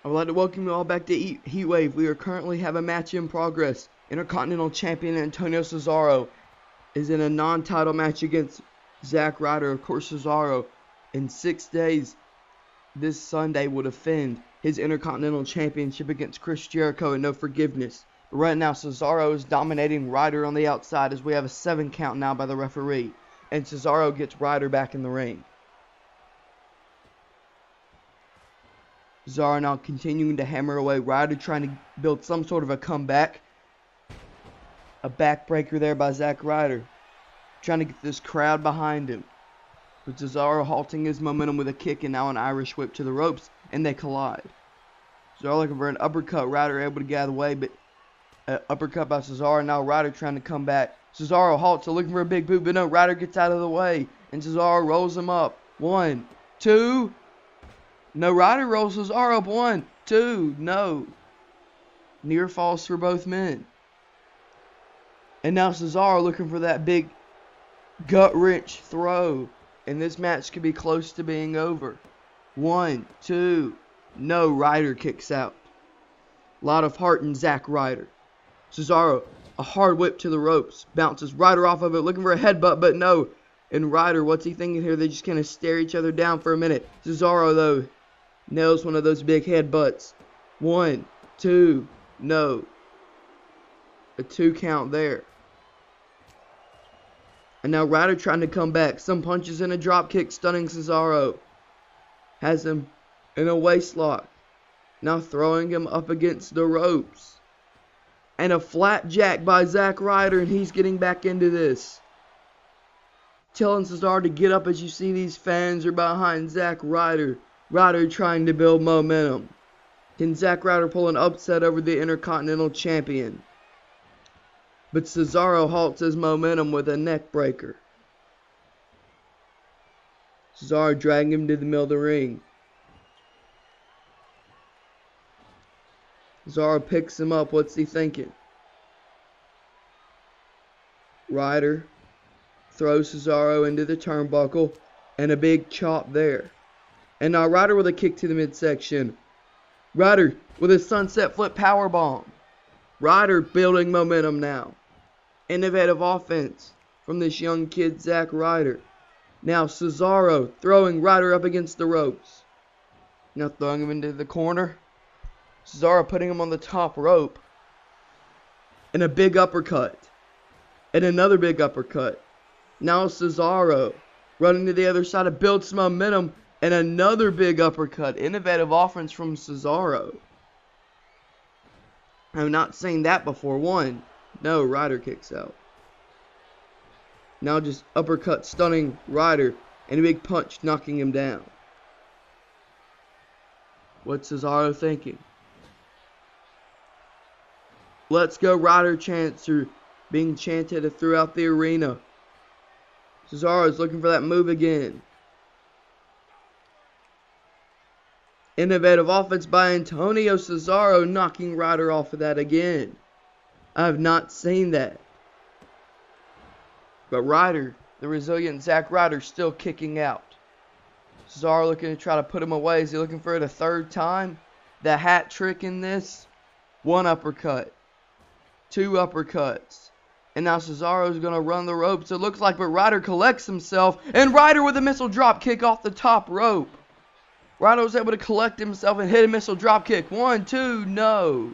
I would like to welcome you all back to Heatwave. We are currently have a match in progress. Intercontinental Champion Antonio Cesaro is in a non-title match against Zack Ryder. Of course, Cesaro in 6 days this Sunday will defend his Intercontinental Championship against Chris Jericho and No Forgiveness. But right now, Cesaro is dominating Ryder on the outside as we have a 7 count now by the referee. And Cesaro gets Ryder back in the ring. Cesaro now continuing to hammer away. Ryder trying to build some sort of a comeback. A backbreaker there by Zack Ryder. Trying to get this crowd behind him. But Cesaro halting his momentum with a kick and now an Irish whip to the ropes. And they collide. Cesaro looking for an uppercut. Ryder able to get out of the way. But uppercut by Cesaro. Now Ryder trying to come back. Cesaro halts. So looking for a big boot. But no, Ryder gets out of the way. And Cesaro rolls him up. 1, 2. No, Ryder rolls Cesaro up. 1, 2. No. Near falls for both men. And now Cesaro looking for that big gut wrench throw. And this match could be close to being over. 1, 2. No, Ryder kicks out. A lot of heart in Zack Ryder. Cesaro, a hard whip to the ropes. Bounces Ryder off of it, looking for a headbutt, but no. And Ryder, what's he thinking here? They just kind of stare each other down for a minute. Cesaro, though, nails one of those big headbutts. 1, 2. No. A 2 count there. And now Ryder trying to come back. Some punches and a drop kick stunning Cesaro. Has him in a waistlock. Now throwing him up against the ropes. And a flat jack by Zack Ryder, and he's getting back into this. Telling Cesaro to get up as you see these fans are behind Zack Ryder. Ryder trying to build momentum. Can Zack Ryder pull an upset over the Intercontinental Champion? But Cesaro halts his momentum with a neck breaker. Cesaro dragging him to the middle of the ring. Cesaro picks him up. What's he thinking? Ryder throws Cesaro into the turnbuckle. And a big chop there. And now Ryder with a kick to the midsection. Ryder with a sunset flip powerbomb. Ryder building momentum now. Innovative offense from this young kid, Zack Ryder. Now Cesaro throwing Ryder up against the ropes. Now throwing him into the corner. Cesaro putting him on the top rope. And a big uppercut. And another big uppercut. Now Cesaro running to the other side to build some momentum. And another big uppercut. Innovative offense from Cesaro. I've not seen that before. 1. No, Ryder kicks out. Now just uppercut stunning Ryder. And a big punch knocking him down. What's Cesaro thinking? Let's go Ryder chants are being chanted throughout the arena. Cesaro is looking for that move again. Innovative offense by Antonio Cesaro, knocking Ryder off of that again. I have not seen that. But Ryder, the resilient Zack Ryder, still kicking out. Cesaro looking to try to put him away. Is he looking for it a third time? The hat trick in this. 1 uppercut. 2 uppercuts. And now Cesaro is going to run the ropes. It looks like, but Ryder collects himself. And Ryder with a missile drop kick off the top rope. Ryder was able to collect himself and hit a missile drop kick. 1, 2, no.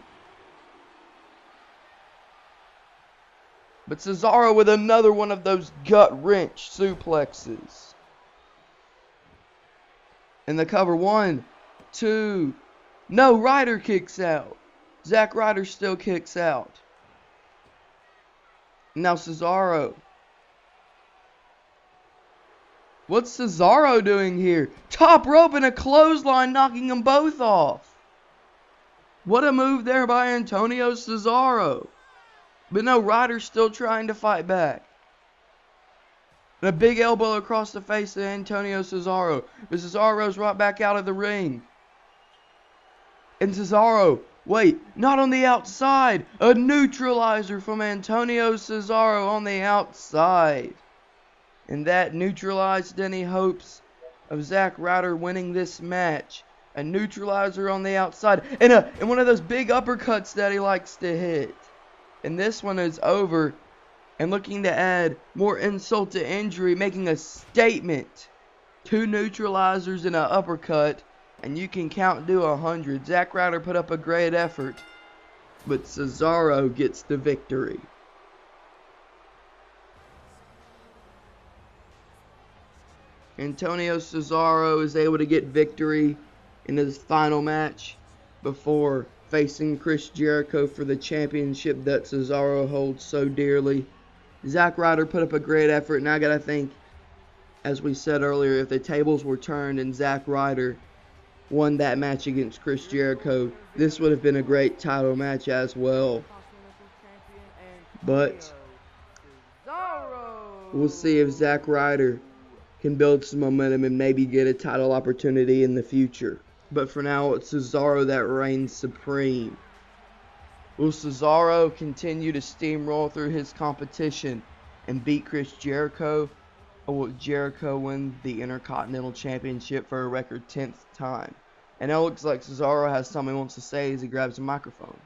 But Cesaro with another one of those gut wrench suplexes. And the cover. 1, 2. No, Ryder kicks out. Zack Ryder still kicks out. Now Cesaro. What's Cesaro doing here? Top rope and a clothesline knocking them both off. What a move there by Antonio Cesaro. But no, Ryder's still trying to fight back. And a big elbow across the face of Antonio Cesaro. But Cesaro's right back out of the ring. And Cesaro, wait, not on the outside. A neutralizer from Antonio Cesaro on the outside. And that neutralized any hopes of Zack Ryder winning this match. A neutralizer on the outside. And one of those big uppercuts that he likes to hit. And this one is over. And looking to add more insult to injury. Making a statement. 2 neutralizers and an uppercut. And you can count to 100. Zack Ryder put up a great effort. But Cesaro gets the victory. Antonio Cesaro is able to get victory in his final match before facing Chris Jericho for the championship that Cesaro holds so dearly. Zack Ryder put up a great effort, and I gotta think, as we said earlier, if the tables were turned and Zack Ryder won that match against Chris Jericho, this would have been a great title match as well. But we'll see if Zack Ryder can build some momentum and maybe get a title opportunity in the future. But for now, it's Cesaro that reigns supreme. Will Cesaro continue to steamroll through his competition and beat Chris Jericho? Or will Jericho win the Intercontinental Championship for a record 10th time? And it looks like Cesaro has something he wants to say as he grabs a microphone.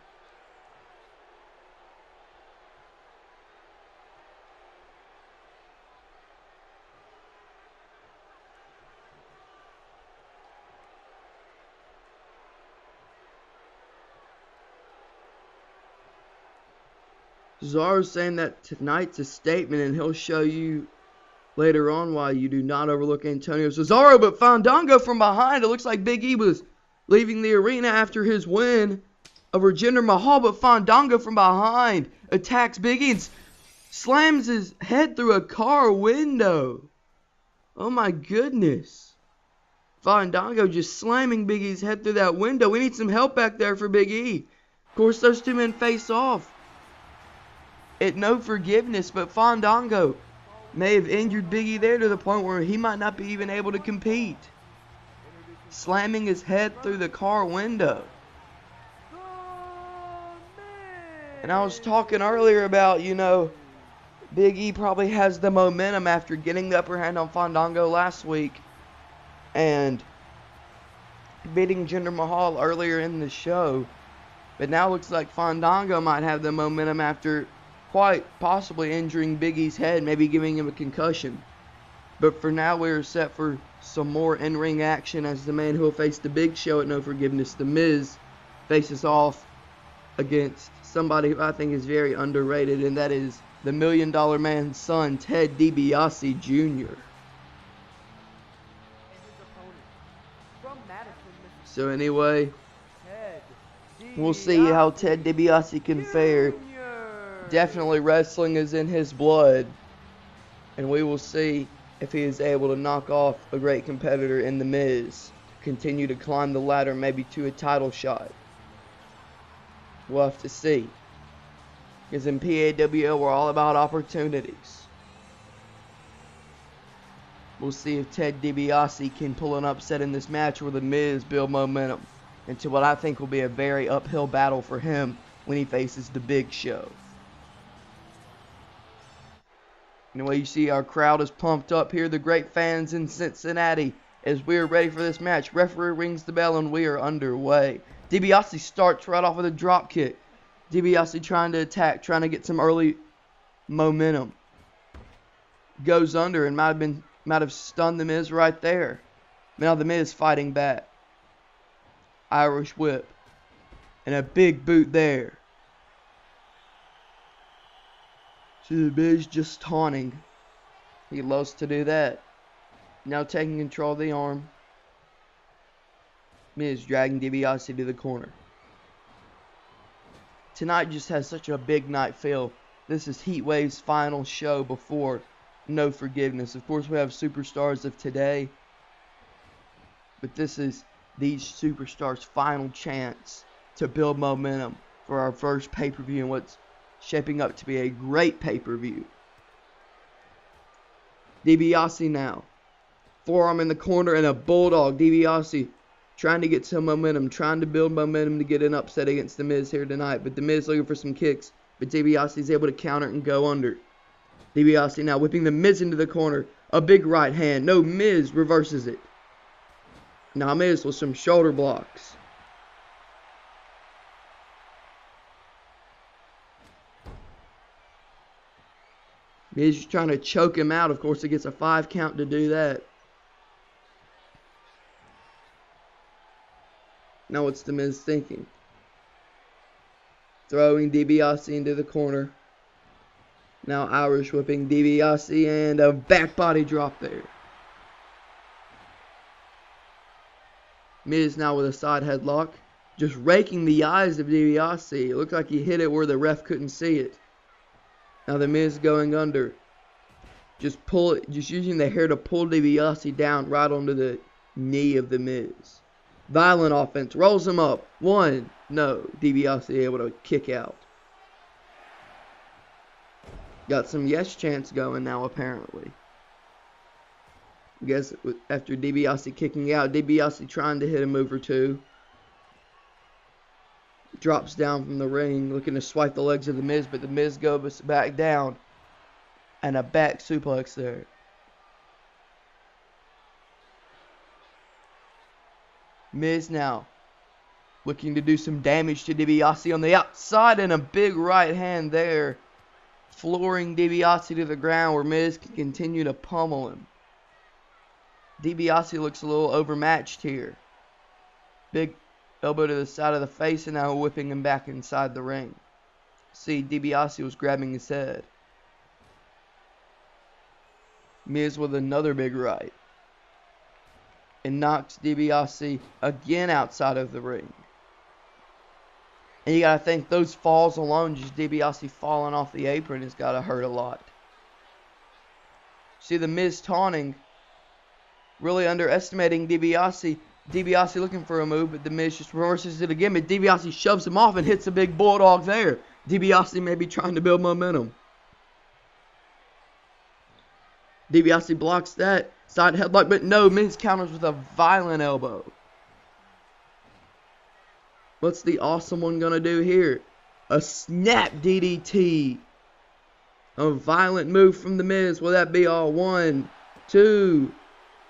Cesaro's saying that tonight's a statement, and he'll show you later on why you do not overlook Antonio Cesaro. But Fandango from behind. It looks like Big E was leaving the arena after his win over Jinder Mahal. But Fandango from behind attacks Big E and slams his head through a car window. Oh my goodness. Fandango just slamming Big E's head through that window. We need some help back there for Big E. Of course, those two men face off at No Forgiveness, but Fandango may have injured Big E there to the point where he might not be even able to compete. Slamming his head through the car window. And I was talking earlier about, Big E probably has the momentum after getting the upper hand on Fandango last week and beating Jinder Mahal earlier in the show. But now it looks like Fandango might have the momentum after quite possibly injuring Big E's head, maybe giving him a concussion. But for now, we're set for some more in-ring action as the man who will face the Big Show at No Forgiveness, The Miz, faces off against somebody who I think is very underrated, and that is the $1 Million Man's son, Ted DiBiase Jr. So anyway, we'll see how Ted DiBiase can fare. Definitely wrestling is in his blood, and we will see if he is able to knock off a great competitor in The Miz, continue to climb the ladder maybe to a title shot. We'll have to see, because in PAWL we're all about opportunities. We'll see if Ted DiBiase can pull an upset in this match where The Miz build momentum into what I think will be a very uphill battle for him when he faces the Big Show. Anyway, you see our crowd is pumped up here. The great fans in Cincinnati as we are ready for this match. Referee rings the bell and we are underway. DiBiase starts right off with a drop kick. DiBiase trying to attack, trying to get some early momentum. Goes under and might have stunned The Miz right there. Now The Miz fighting back. Irish whip. And a big boot there. See The Miz just taunting. He loves to do that. Now taking control of the arm. Miz dragging DiBiase to the corner. Tonight just has such a big night feel. This is Heatwave's final show before No Forgiveness. Of course, we have superstars of today. But this is these superstars' final chance to build momentum for our first pay-per-view and what's shaping up to be a great pay-per-view. DiBiase now. Forearm in the corner and a bulldog. DiBiase trying to get some momentum, trying to build momentum to get an upset against The Miz here tonight. But The Miz looking for some kicks. But DiBiase is able to counter and go under. DiBiase now whipping The Miz into the corner. A big right hand. No, Miz reverses it. Now Miz with some shoulder blocks. Miz is trying to choke him out. Of course, it gets a 5 count to do that. Now what's the Miz thinking? Throwing DiBiase into the corner. Now Irish whipping DiBiase and a back body drop there. Miz now with a side headlock. Just raking the eyes of DiBiase. It looked like he hit it where the ref couldn't see it. Now the Miz going under. Just using the hair to pull DiBiase down right onto the knee of the Miz. Violent offense. Rolls him up. 1. No. DiBiase able to kick out. Got some yes chants going now apparently. I guess after DiBiase kicking out, DiBiase trying to hit a move or two. Drops down from the ring, looking to swipe the legs of the Miz, but the Miz goes back down. And a back suplex there. Miz now looking to do some damage to DiBiase on the outside, and a big right hand there, flooring DiBiase to the ground where Miz can continue to pummel him. DiBiase looks a little overmatched here. Big elbow to the side of the face, and now whipping him back inside the ring. See, DiBiase was grabbing his head. Miz with another big right. And knocks DiBiase again outside of the ring. And you gotta think those falls alone, just DiBiase falling off the apron, has gotta hurt a lot. See the Miz taunting, really underestimating DiBiase. DiBiase looking for a move, but the Miz just reverses it again. But DiBiase shoves him off and hits a big bulldog there. DiBiase may be trying to build momentum. DiBiase blocks that side headlock, but no, Miz counters with a violent elbow. What's the awesome one gonna do here? A snap DDT. A violent move from the Miz. Will that be all? 1, 2.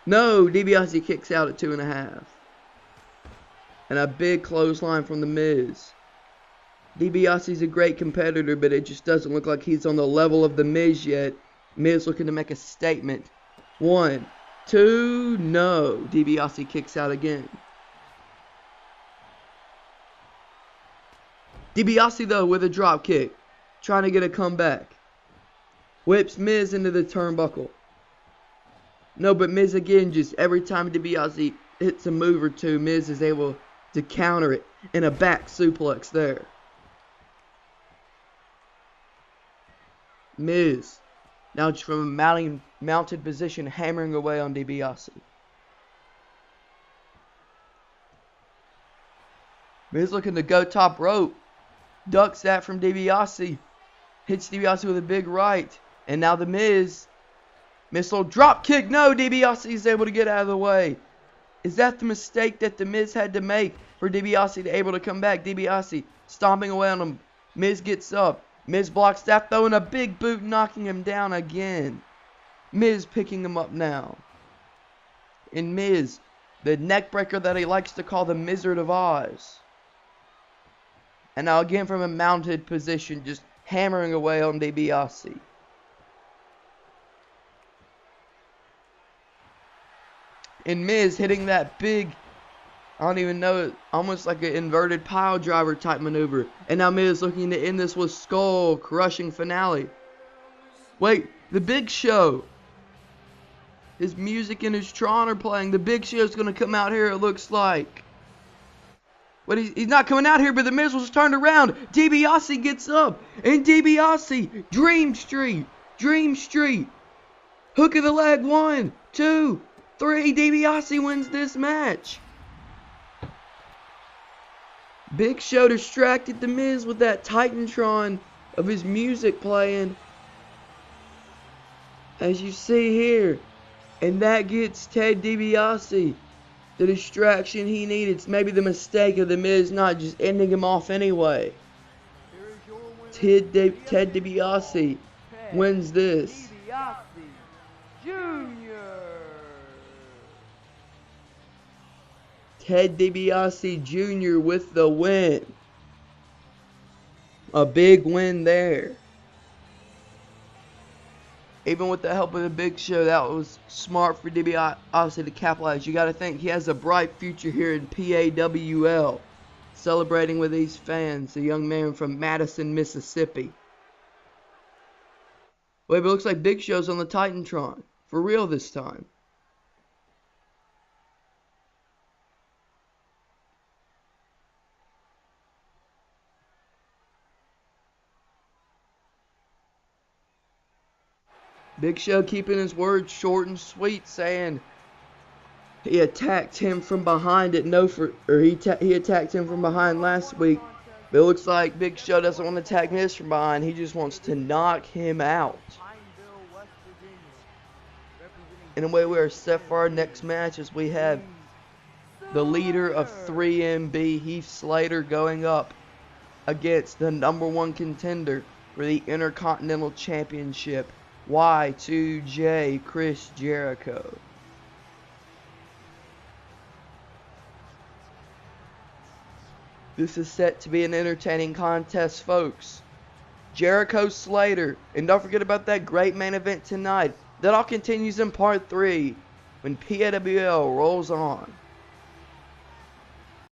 No, DiBiase kicks out at 2.5. And a big clothesline from the Miz. DiBiase's a great competitor, but it just doesn't look like he's on the level of the Miz yet. Miz looking to make a statement. 1, 2, no. DiBiase kicks out again. DiBiase though with a drop kick. Trying to get a comeback. Whips Miz into the turnbuckle. No, but Miz again, just every time DiBiase hits a move or two, Miz is able to counter it. And a back suplex there. Miz. Now just from a mounted position, hammering away on DiBiase. Miz looking to go top rope. Ducks that from DiBiase. Hits DiBiase with a big right. And now the Miz. Missile drop kick. No, DiBiase is able to get out of the way. Is that the mistake that the Miz had to make for DiBiase to be able to come back? DiBiase stomping away on him. Miz gets up. Miz blocks that, throwing a big boot, knocking him down again. Miz picking him up now. And Miz, the neck breaker that he likes to call the Wizard of Oz. And now again from a mounted position, just hammering away on DiBiase. And Miz hitting that big, I don't even know, almost like an inverted pile driver type maneuver. And now Miz looking to end this with skull crushing finale. Wait, the Big Show. His music and his Tron are playing. The Big Show's going to come out here, it looks like. But he's not coming out here, but the Miz was turned around. DiBiase gets up. And DiBiase, Dream Street. Dream Street. Hook of the leg, 1, 2, 3. DiBiase wins this match. Big Show distracted the Miz with that Titantron of his music playing. As you see here. And that gets Ted DiBiase the distraction he needed. It's maybe the mistake of the Miz not just ending him off anyway. Ted DiBiase wins this. Ted DiBiase Jr. with the win. A big win there. Even with the help of the Big Show, that was smart for DiBiase to capitalize. You got to think he has a bright future here in PAWL, celebrating with these fans. A young man from Madison, Mississippi. Wait, but it looks like Big Show's on the Titantron. For real this time. Big Show keeping his words short and sweet, saying he attacked him from behind he attacked him from behind last week. But it looks like Big Show doesn't want to attack Miz from behind. He just wants to knock him out. In a way, we are set for our next match as we have the leader of 3MB, Heath Slater, going up against the #1 contender for the Intercontinental Championship, Y2J Chris Jericho. This is set to be an entertaining contest, folks. Jericho Slater. And don't forget about that great main event tonight. That all continues in part 3 when PAWL rolls on.